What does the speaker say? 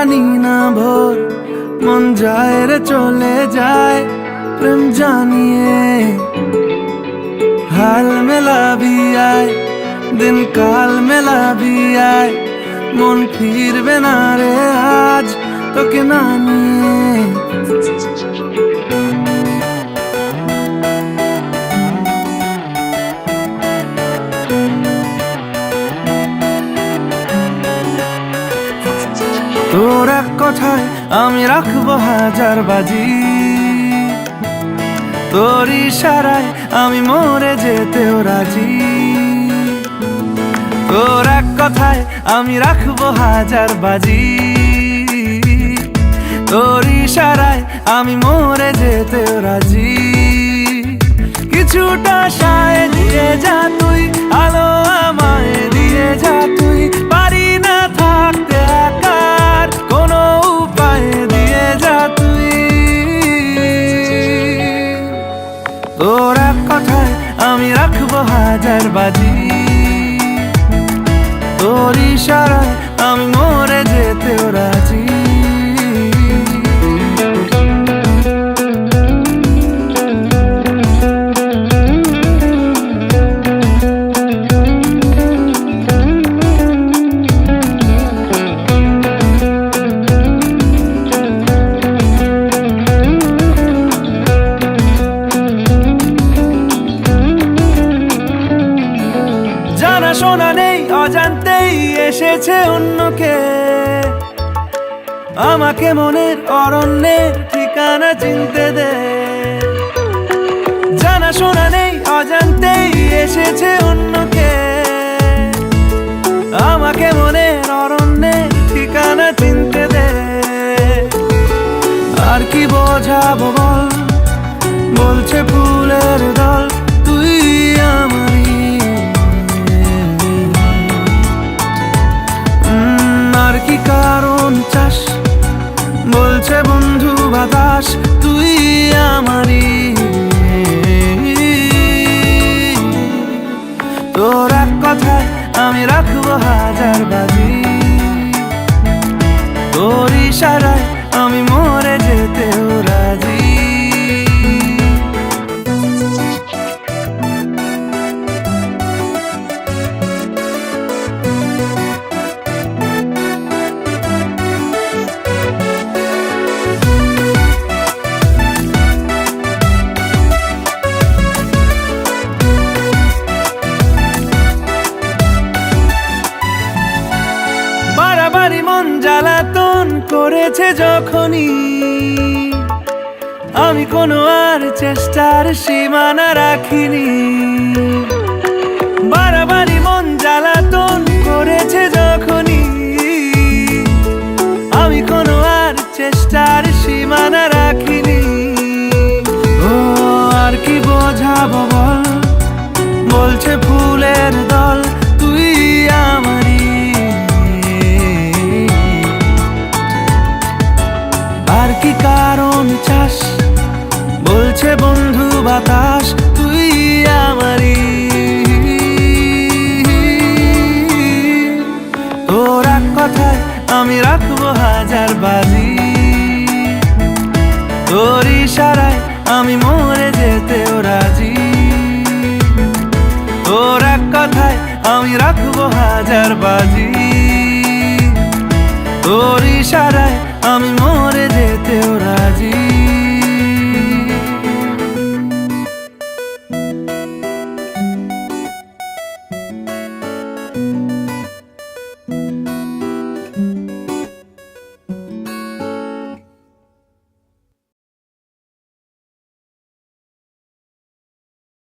জানি না ভোর মন যায় রে চলে যায় প্রেম জানিয়ে हाल मिला भी आए दिन काल मिला भी आए मन फिर बिना रे आज तो के नानी তোর এক কথায় আমি রাখবো হাজার বাজি তোর ইশারায় আমি মরে যেতেও রাজি তোর এক কথায় আমি রাখবো হাজার বাজি তোর ইশারায় আমি মরে যেতেও রাজি কিছুটা সায় দিয়ে যা তুই আলো আমায় দিয়ে যা তুই পারি না থাকতে একার কোনো উপায় দিয়ে যা তুই তোর এক কথায় আমি রাখবো হাজার বাজি তোর ইশারায় আমি মরে যেতেও রাজি শোনা নেই অজান্তেই এসেছে অন্যকে আমাকে মনের অরণ্যের ঠিকানা চিনতে দে জানা শোনা নেই অজান্তেই এসেছে অন্যকে আমাকে মনের অরণ্যের ঠিকানা চিনতে দে আর কি বোঝাবো বল বলছে ফুলের দল তুই আমারই আর কি কারণ চাস বলছে বন্ধু বাতাস তুই আমারই তোর এক কথায় আমি রাখবো হাজার বাজি তোর ইশারায় আমি মরে যেতেও রাজি বাড়াবাড়ি মন জ্বালাতন করেছে যখনই আমি কোনো আর চেষ্টার সীমানা রাখিনি বাড়াবাড়ি মন জ্বালাতন করেছে যখনই আমি কোনো আর চেষ্টার সীমানা রাখিনি ও আর কি বোঝাবো বল বলছে ফুলের দল তুই আমারই আর কি কারণ চাস বলছে বন্ধু বাতাস তুই আমারই তোর এক কথায় আমি রাখবো হাজার বাজি তোর ইশারায় আমি মরে যেতেও রাজি তোর এক কথায় আমি রাখবো হাজার বাজি তোর ইশারায় আমি মরে যেতেও